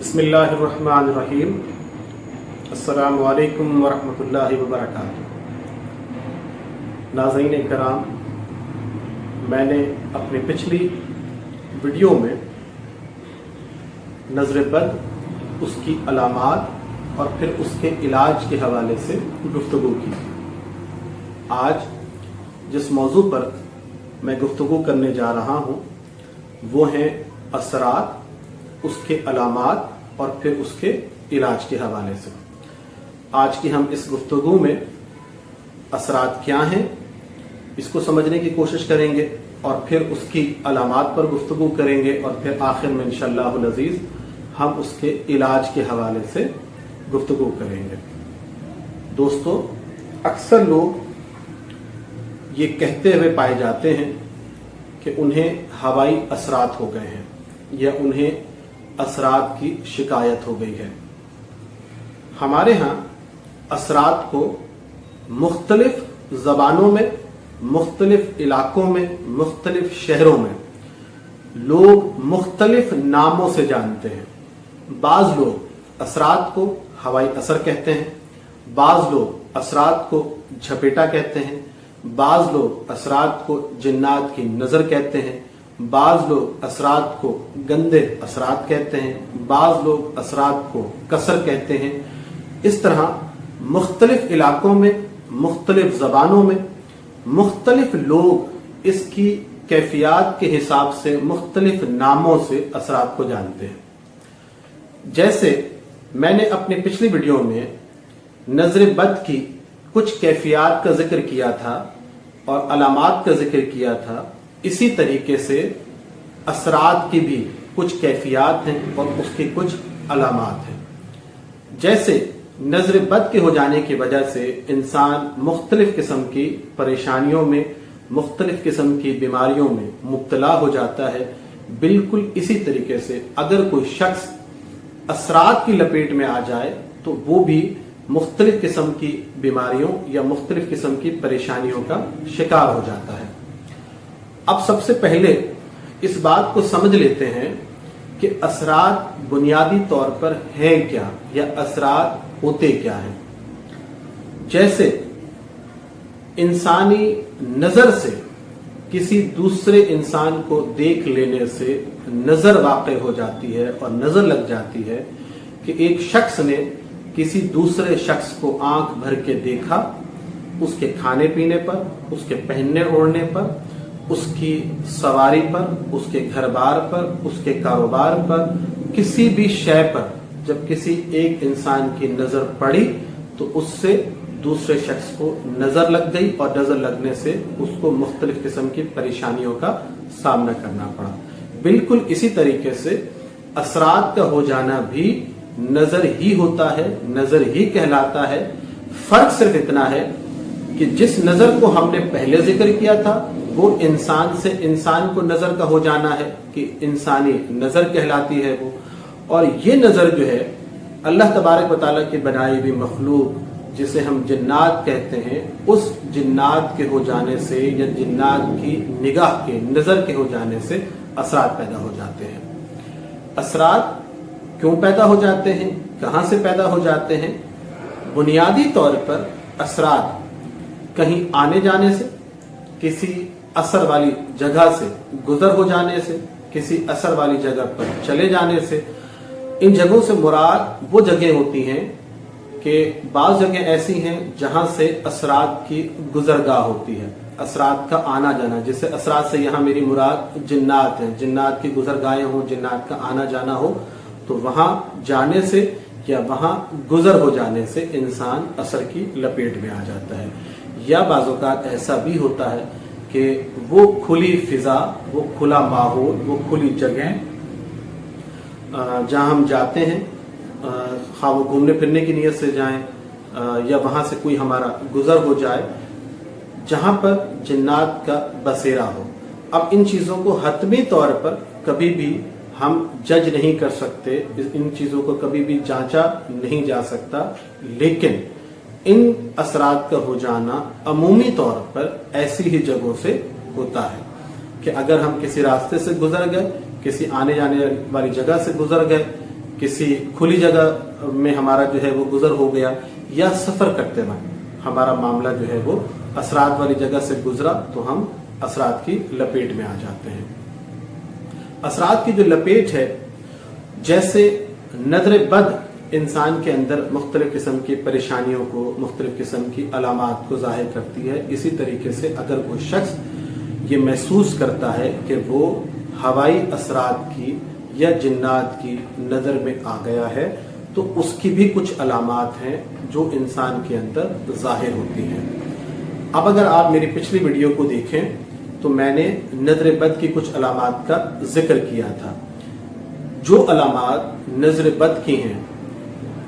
बिस्मिल्लाहिर्रहमानिर्रहीम। अस्सलामु अलैकुम वरहमतुल्लाहि वबरकातुहू। नाज़रीन कराम, मैंने अपनी पिछली वीडियो में नज़र बद, उसकी अलामात और फिर उसके इलाज के हवाले से गुफ्तगू की। आज जिस मौजू पर मैं गुफ्तगू करने जा रहा हूँ वो हैं असरात, उसके अलामात और फिर उसके इलाज के हवाले से। आज की हम इस गुफ्तगू में असरात क्या हैं इसको समझने की कोशिश करेंगे और फिर उसकी अलामात पर गुफ्तगू करेंगे और फिर आखिर में इंशाअल्लाहुल अज़ीज़ हम उसके इलाज के हवाले से गुफ्तगू करेंगे। दोस्तों, अक्सर लोग ये कहते हुए पाए जाते हैं कि उन्हें हवाई असरात हो गए हैं या उन्हें असरात की शिकायत हो गई है। हमारे यहाँ असरात को मुख्तलिफ ज़बानों में, मुख्तलिफ इलाकों में, मुख्तलिफ शहरों में लोग मुख्तलिफ नामों से जानते हैं। बाज़ लोग असरात को हवाई असर कहते हैं, बाज़ लोग असरात को झपेटा कहते हैं, बाज़ लोग असरात को जिन्नात की नज़र कहते हैं, बाज़ लोग असरात को गंदे असरात कहते हैं, बाज़ लोग असरात को कसर कहते हैं। इस तरह मुख्तलिफ इलाकों में, मुख्तलिफ ज़बानों में मुख्तलिफ लोग इसकी कैफियत के हिसाब से मुख्तलिफ नामों से असरात को जानते हैं। जैसे मैंने अपनी पिछली वीडियो में नज़र बद की कुछ कैफियत का जिक्र किया था और अलामात का जिक्र किया था, इसी तरीके से असरात की भी कुछ कैफियत हैं और उसके कुछ अलामात हैं। जैसे नज़र बद के हो जाने की वजह से इंसान मुख्तलिफ किस्म की परेशानियों में, मुख्तलिफ किस्म की बीमारियों में मुब्तला हो जाता है। बिल्कुल इसी तरीके से अगर कोई शख्स असरात की लपेट में आ जाए तो वो भी मुख्तलिफ किस्म की बीमारियों या मुख्तलिफ किस्म की परेशानियों का शिकार हो जाता है। अब सबसे पहले इस बात को समझ लेते हैं कि असरात बुनियादी तौर पर हैं क्या या असरात होते क्या हैं। जैसे इंसानी नजर से किसी दूसरे इंसान को देख लेने से नजर वाक़ई हो जाती है और नजर लग जाती है कि एक शख्स ने किसी दूसरे शख्स को आंख भर के देखा, उसके खाने पीने पर, उसके पहनने ओढ़ने पर, उसकी सवारी पर, उसके घर बार पर, उसके कारोबार पर, किसी भी शय पर जब किसी एक इंसान की नजर पड़ी तो उससे दूसरे शख्स को नजर लग गई और नजर लगने से उसको मुख्तलिफ किस्म की परेशानियों का सामना करना पड़ा। बिल्कुल इसी तरीके से असरात का हो जाना भी नजर ही होता है, नजर ही कहलाता है। फर्क सिर्फ इतना है कि जिस नजर को हमने पहले जिक्र किया था वो इंसान से इंसान को नजर का हो जाना है कि इंसानी नजर कहलाती है वो, और ये नजर जो है अल्लाह तबारक व तआला की बनाई हुई मखलूक जिसे हम जिन्नात कहते हैं, उस जिन्नात के हो जाने से या जिन्नात की निगाह के, नजर के हो जाने से असरात पैदा हो जाते हैं। असरात क्यों पैदा हो जाते हैं, कहां से पैदा हो जाते हैं? बुनियादी तौर पर असरात कहीं आने जाने से, किसी असर वाली जगह से गुजर हो जाने से, किसी असर वाली जगह पर चले जाने से। इन जगहों से मुराद वो जगह होती हैं कि बाज़ जगह ऐसी हैं जहां से असरात की गुजरगाह होती है, असरात का आना जाना। जिससे असरात से यहाँ मेरी मुराद जिन्नात है, जिन्नात की गुजरगाहें हो, जिन्नात का आना जाना हो, तो वहां जाने से या वहां गुजर हो जाने से इंसान असर की लपेट में आ जाता है। या बाज़ ऐसा भी होता है कि वो खुली फिजा, वो खुला माहौल, वो खुली जगह जहां हम जाते हैं, खा वो घूमने फिरने की नीयत से जाएं या वहां से कोई हमारा गुजर हो जाए, जहां पर जिन्नात का बसेरा हो। अब इन चीजों को हतमी तौर पर कभी भी हम जज नहीं कर सकते, इन चीजों को कभी भी जांचा नहीं जा सकता, लेकिन इन असरात का हो जाना अमूमी तौर पर ऐसी ही जगहों से होता है कि अगर हम किसी रास्ते से गुजर गए, किसी आने जाने वाली जगह से गुजर गए, किसी खुली जगह में हमारा जो है वो गुजर हो गया, या सफर करते वक्त हमारा मामला जो है वो असरात वाली जगह से गुजरा तो हम असरात की लपेट में आ जाते हैं। असरात की जो लपेट है, जैसे नजर बद इंसान के अंदर मुख्तलिफ किस्म की परेशानियों को, मुख्तलिफ किस्म की अलामात को जाहिर करती है, इसी तरीके से अगर कोई शख्स ये महसूस करता है कि वो हवाई असरात की या जिन्नात की नज़र में आ गया है, तो उसकी भी कुछ अलामात हैं जो इंसान के अंदर जाहिर होती हैं। अब अगर आप मेरी पिछली वीडियो को देखें तो मैंने नजर बद की कुछ अलामात का जिक्र किया था। जो अलामात नजर बद की हैं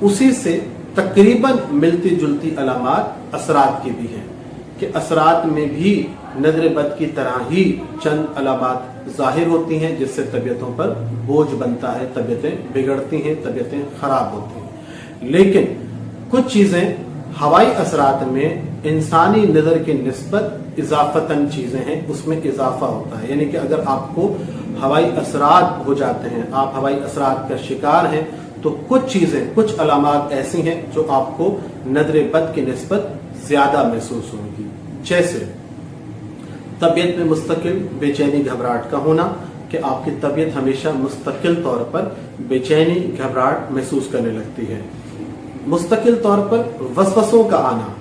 उसी से तकरीबन मिलती जुलती अलामात असरात की भी हैं, कि असरात में भी नजर बद की तरह ही चंद अलामात जाहिर होती हैं जिससे तबीयतों पर बोझ बनता है, तबीयतें बिगड़ती हैं, तबीयतें खराब होती हैं। लेकिन कुछ चीजें हवाई असरात में इंसानी नजर की निस्बत इजाफतन चीजें हैं, उसमें इजाफा होता है। यानी कि अगर आपको हवाई असरात हो जाते हैं, आप हवाई असरात का शिकार हैं, तो कुछ चीजें, कुछ अलामात ऐसी हैं जो आपको नजर बद की निस्बत ज्यादा महसूस होंगी। जैसे तबीयत में मुस्तकिल बेचैनी घबराहट का होना, कि आपकी तबीयत हमेशा मुस्तकिल तौर पर बेचैनी घबराहट महसूस करने लगती है। मुस्तकिल तौर पर वसवसों का आना,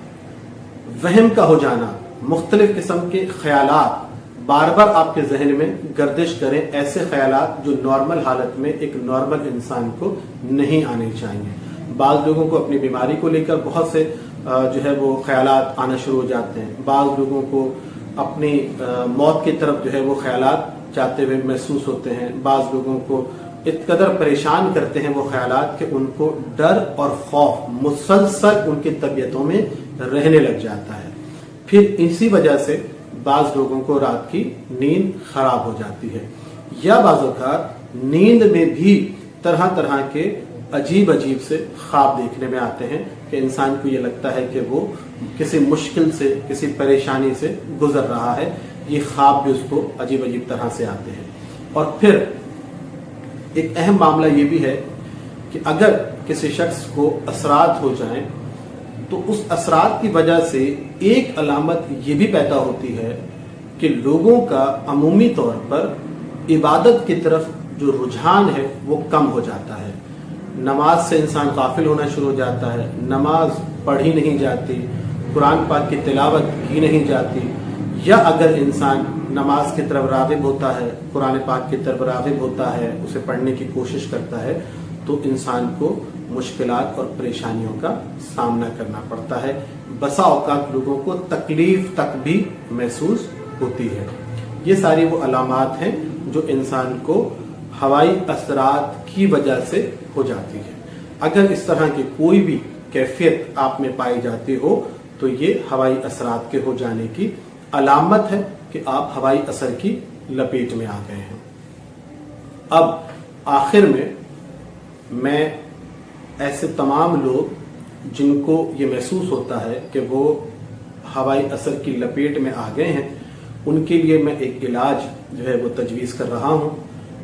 वहम का हो जाना, मुख्तलिफ किस्म के ख्यालात बार बार आपके जहन में गर्दिश करें, ऐसे ख्यालात जो नॉर्मल हालत में एक नॉर्मल इंसान को नहीं आने चाहिए। बाज़ लोगों को अपनी बीमारी को लेकर बहुत से जो है वो ख्यालात आना शुरू हो जाते हैं। बाज़ लोगों को अपनी मौत की तरफ जो है वो ख्यालात जाते हुए महसूस होते हैं। बाज़ लोगों को इस कदर परेशान करते हैं वो ख्यालात कि उनको डर और खौफ मुसलसल उनकी तबीयतों में रहने लग जाता है। फिर इसी वजह से बाज़ लोगों को रात की नींद खराब हो जाती है, या बाज़ औक़ात नींद में भी तरह तरह के अजीब अजीब से ख्वाब देखने में आते हैं कि इंसान को ये लगता है कि वो किसी मुश्किल से, किसी परेशानी से गुजर रहा है। ये ख्वाब भी उसको अजीब अजीब तरह से आते हैं। और फिर एक अहम मामला ये भी है कि अगर किसी शख्स को असरात हो जाएं तो उस असरात की वजह से एक अलामत ये भी पैदा होती है कि लोगों का अमूमी तौर पर इबादत की तरफ जो रुझान है वो कम हो जाता है। नमाज से इंसान गाफिल होना शुरू हो जाता है, नमाज पढ़ी नहीं जाती, कुरान पाक की तिलावत की नहीं जाती, या अगर इंसान नमाज की तरफ राग़िब होता है, कुरान पाक की तरफ राग़िब होता है, उसे पढ़ने की कोशिश करता है, तो इंसान को मुश्किलात और परेशानियों का सामना करना पड़ता है। बसा औकात लोगों को तकलीफ तक भी महसूस होती है। ये सारी वो अलामात हैं जो इंसान को हवाई असरात की वजह से हो जाती है। अगर इस तरह की कोई भी कैफियत आप में पाई जाती हो तो ये हवाई असरात के हो जाने की अलामत है कि आप हवाई असर की लपेट में आ गए हैं। अब आखिर में मैं ऐसे तमाम लोग जिनको ये महसूस होता है कि वो हवाई असर की लपेट में आ गए हैं, उनके लिए मैं एक इलाज जो है वो तजवीज़ कर रहा हूँ।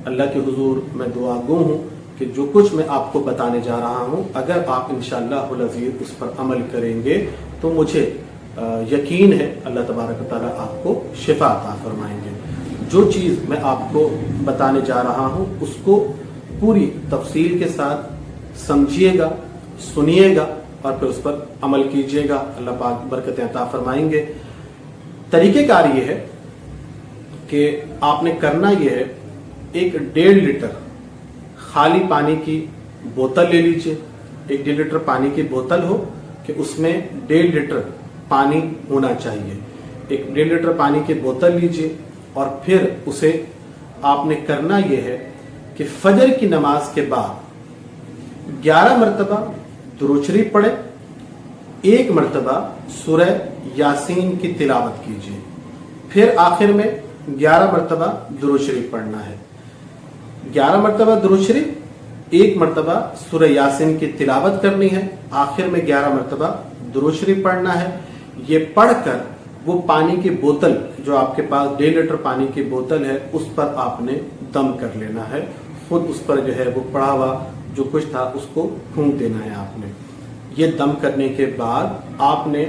अल्लाह के हुजूर मैं दुआगो हूँ कि जो कुछ मैं आपको बताने जा रहा हूँ, अगर आप इंशाअल्लाहुल अज़ीज़ उस पर अमल करेंगे तो मुझे यकीन है अल्लाह तबारक व तआला आपको शिफा अता फरमाएंगे। जो चीज़ मैं आपको बताने जा रहा हूँ उसको पूरी तफसील के साथ समझिएगा, सुनिएगा और फिर उस पर अमल कीजिएगा। अल्लाह पाक बरकतें अता फरमाएंगे। तरीक़ेकार ये है कि आपने करना ये है, एक 1.5 लीटर खाली पानी की बोतल ले लीजिए। एक 1.5 लीटर पानी की बोतल हो कि उसमें 1.5 लीटर पानी होना चाहिए। एक 1.5 लीटर पानी की बोतल लीजिए और फिर उसे आपने करना यह है कि फजर की नमाज के बाद 11 मरतबा दुरूद शरीफ पढ़े, 1 मरतबा सूरह यासीन की तिलावत कीजिए, फिर आखिर में 11 मरतबा दुरूद शरीफ पढ़ना है। 11 मरतबा दुरूद शरीफ, 1 मरतबा सूरह यासीन की तिलावत करनी है, आखिर में 11 मरतबा दुरूद शरीफ पढ़ना है। ये पढ़कर वो पानी की बोतल जो आपके पास 1.5 लीटर पानी की बोतल है उस पर आपने दम कर लेना है। खुद उस पर जो है वो पड़ा हुआ जो कुछ था उसको फूंक देना है आपने। ये दम करने के बाद आपने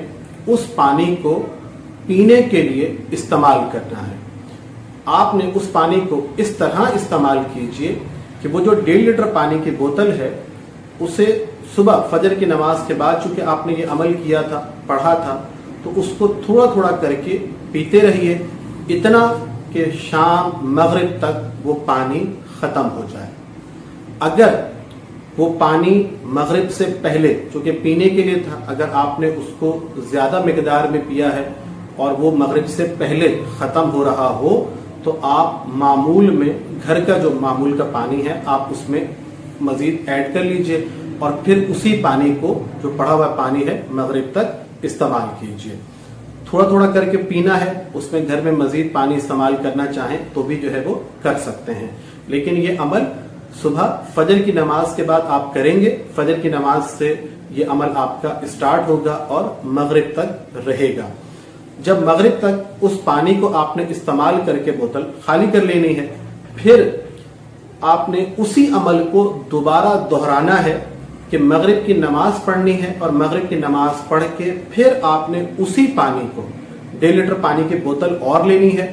उस पानी को पीने के लिए इस्तेमाल करना है। आपने उस पानी को इस तरह इस्तेमाल कीजिए कि वो जो 1.5 लीटर पानी की बोतल है उसे सुबह फजर की नमाज के बाद, चूंकि आपने ये अमल किया था, पढ़ा था, तो उसको थोड़ा थोड़ा करके पीते रहिए, इतना कि शाम मगरिब तक वो पानी खत्म हो जाए। अगर वो पानी मगरिब से पहले, चूंकि पीने के लिए था, अगर आपने उसको ज्यादा मिकदार में पिया है और वो मगरिब से पहले खत्म हो रहा हो, तो आप मामूल में, घर का जो मामूल का पानी है, आप उसमें मजीद ऐड कर लीजिए और फिर उसी पानी को, जो पड़ा हुआ पानी है, मगरिब तक इस्तेमाल कीजिए। थोड़ा थोड़ा करके पीना है, उसमें घर में मजीद पानी इस्तेमाल करना चाहें तो भी जो है वो कर सकते हैं। लेकिन ये अमल सुबह फजर की नमाज के बाद आप करेंगे। फजर की नमाज से ये अमल आपका स्टार्ट होगा और मगरिब तक रहेगा। जब मगरिब तक उस पानी को आपने इस्तेमाल करके बोतल खाली कर लेनी है, फिर आपने उसी अमल को दोबारा दोहराना है कि मगरिब की नमाज पढ़नी है और मगरिब की नमाज पढ़ के फिर आपने उसी पानी को 1.5 लीटर पानी की बोतल और लेनी है,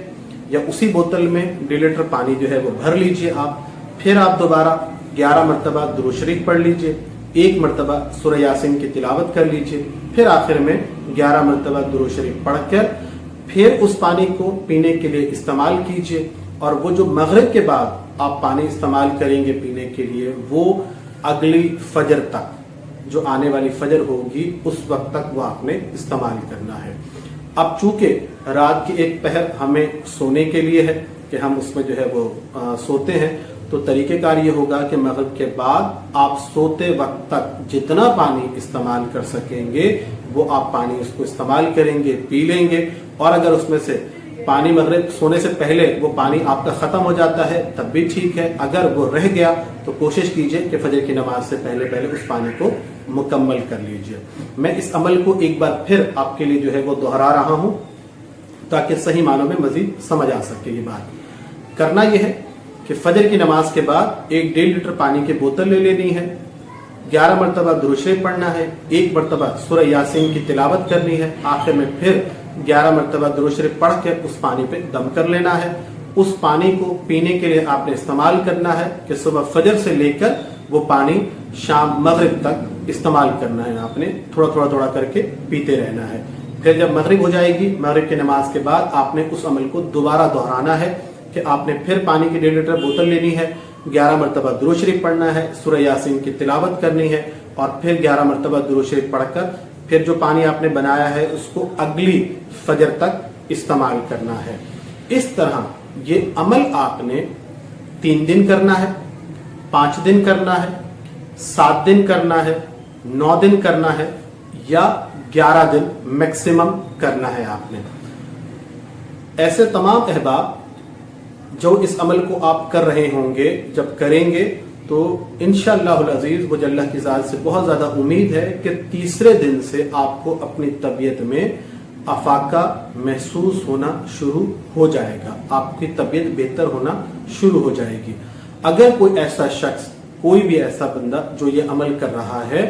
या उसी बोतल में 1.5 लीटर पानी जो है वो भर लीजिए आप। फिर आप दोबारा 11 मरतबा दुरूद शरीफ पढ़ लीजिए, 1 मरतबा सूरह यासीन की तिलावत कर लीजिए, फिर आखिर में 11 मरतबा दुरूद शरीफ पढ़कर फिर उस पानी को पीने के लिए इस्तेमाल कीजिए। और वो जो मगरिब के बाद आप पानी इस्तेमाल करेंगे पीने के लिए, वो अगली फजर तक, जो आने वाली फजर होगी, उस वक्त तक वो आपने इस्तेमाल करना है। अब चूंकि रात की एक पहर हमें सोने के लिए है कि हम उसमें जो है वो सोते हैं, तो तरीकेकार ये होगा कि मगरिब के बाद आप सोते वक्त तक जितना पानी इस्तेमाल कर सकेंगे वो आप पानी उसको इस्तेमाल करेंगे, पी लेंगे। और अगर उसमें से पानी मगरिब सोने से पहले वो पानी आपका खत्म हो जाता है तब भी ठीक है। अगर वो रह गया तो कोशिश कीजिए कि फजर की नमाज से पहले पहले उस पानी को मुकम्मल कर लीजिए। मैं इस अमल को एक बार फिर आपके लिए जो है वो दोहरा रहा हूं ताकि सही मानों में मजीद समझ आ सके। ये बात करना यह है कि फजर की नमाज के बाद 1.5 लीटर पानी की बोतल ले लेनी है, 11 मरतबा दुरूद शरीफ पढ़ना है, 1 मरतबा सूरह यासीन की तिलावत करनी है, आखिर में फिर 11 मरतबा दुरूद शरीफ पढ़ के उस पानी पे दम कर लेना है। उस पानी को पीने के लिए आपने इस्तेमाल करना है कि सुबह फजर से लेकर वो पानी शाम मगरिब तक इस्तेमाल करना है। आपने थोड़ा करके पीते रहना है। फिर जब मगरिब हो जाएगी, मगरिब की नमाज के बाद आपने उस अमल को दोबारा दोहराना है कि आपने फिर पानी की 1.5 लीटर बोतल लेनी है, 11 मरतबा दुरूद शरीफ पढ़ना है, सूरह यासीन की तिलावत करनी है और फिर 11 मरतबा दुरूद शरीफ पढ़कर फिर जो पानी आपने बनाया है उसको अगली फजर तक इस्तेमाल करना है। इस तरह ये अमल आपने 3 दिन करना है, 5 दिन करना है, 7 दिन करना है, 9 दिन करना है या 11 दिन मैक्सिमम करना है आपने। ऐसे तमाम अहबाब जो इस अमल को आप कर रहे होंगे, जब करेंगे तो इंशाअल्लाह अज़ीज़ वो अल्लाह की ज़ात से बहुत ज़्यादा उम्मीद है कि तीसरे दिन से आपको अपनी तबीयत में अफाका महसूस होना शुरू हो जाएगा, आपकी तबीयत बेहतर होना शुरू हो जाएगी। अगर कोई ऐसा शख्स, कोई भी ऐसा बंदा जो ये अमल कर रहा है,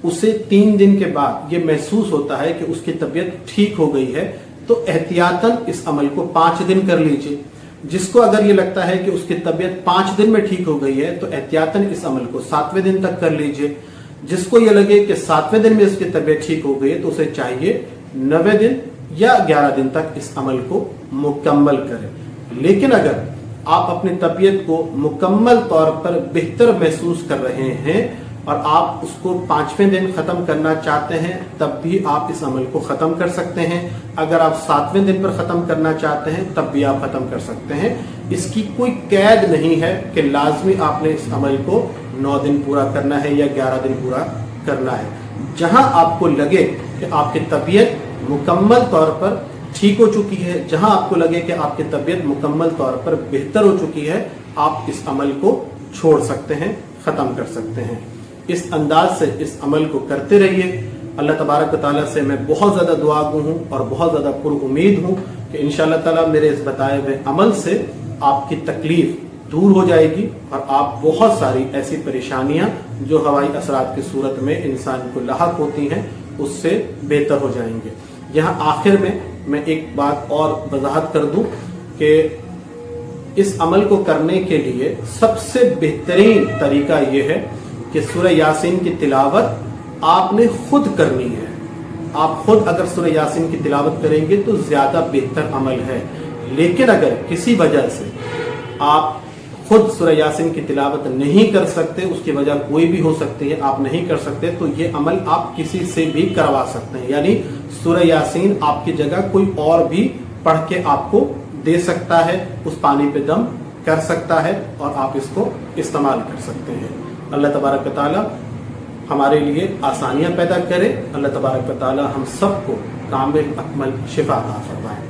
उसे 3 दिन के बाद ये महसूस होता है कि उसकी तबीयत ठीक हो गई है, तो एहतियातन इस अमल को 5 दिन कर लीजिए। जिसको अगर ये लगता है कि उसकी तबीयत 5 दिन में ठीक हो गई है तो एहतियातन इस अमल को 7वें दिन तक कर लीजिए। जिसको ये लगे कि 7वें दिन में उसकी तबीयत ठीक हो गई है तो उसे चाहिए 9वें दिन या 11 दिन तक इस अमल को मुकम्मल करें। लेकिन अगर आप अपनी तबीयत को मुकम्मल तौर पर बेहतर महसूस कर रहे हैं और आप उसको 5वें दिन खत्म करना चाहते हैं, तब भी आप इस अमल को खत्म कर सकते हैं। अगर आप 7वें दिन पर खत्म करना चाहते हैं तब भी आप खत्म कर सकते हैं। इसकी कोई कैद नहीं है कि लाजमी आपने इस अमल को 9 दिन पूरा करना है या 11 दिन पूरा करना है। जहां आपको लगे कि आपकी तबीयत मुकम्मल तौर पर ठीक हो चुकी है, जहां आपको लगे कि आपकी तबीयत मुकम्मल तौर पर बेहतर हो चुकी है, आप इस अमल को छोड़ सकते हैं, खत्म कर सकते हैं। इस अंदाज से इस अमल को करते रहिए। अल्लाह तबारक व तआला से मैं बहुत ज़्यादा दुआ गो हूँ और बहुत ज़्यादा पुर उम्मीद हूँ कि इंशाअल्लाह ताला मेरे इस बताए हुए अमल से आपकी तकलीफ دور ہو جائے گی اور آپ بہت ساری ایسی پریشانیاں جو ہوائی اثرات کی صورت میں انسان کو لاحق ہوتی ہیں اس سے بہتر ہو جائیں گے۔ یہاں آخر میں ایک بات اور وضاحت کر دوں کہ اس عمل کو کرنے کے لیے سب سے بہترین طریقہ یہ ہے کہ سورہ یاسین کی تلاوت آپ نے خود کرنی ہے۔ آپ خود اگر سورہ یاسین کی تلاوت کریں گے تو زیادہ بہتر عمل ہے، لیکن اگر کسی وجہ سے آپ خود سورہ یاسین کی تلاوت نہیں کر سکتے، اس کی وجہ کوئی بھی ہو سکتی ہے، آپ نہیں کر سکتے، تو یہ عمل آپ کسی سے بھی کروا سکتے ہیں، یعنی سورہ یاسین آپ کی جگہ کوئی اور بھی پڑھ کے آپ کو دے سکتا ہے، اس پانی پہ دم کر سکتا ہے اور آپ اس کو استعمال کر سکتے ہیں۔ اللہ تبارک و تعالی ہمارے لیے آسانیاں پیدا کرے، اللہ تبارک و تعالی ہم سب کو کامل اکمل شفا عطا فرمائے۔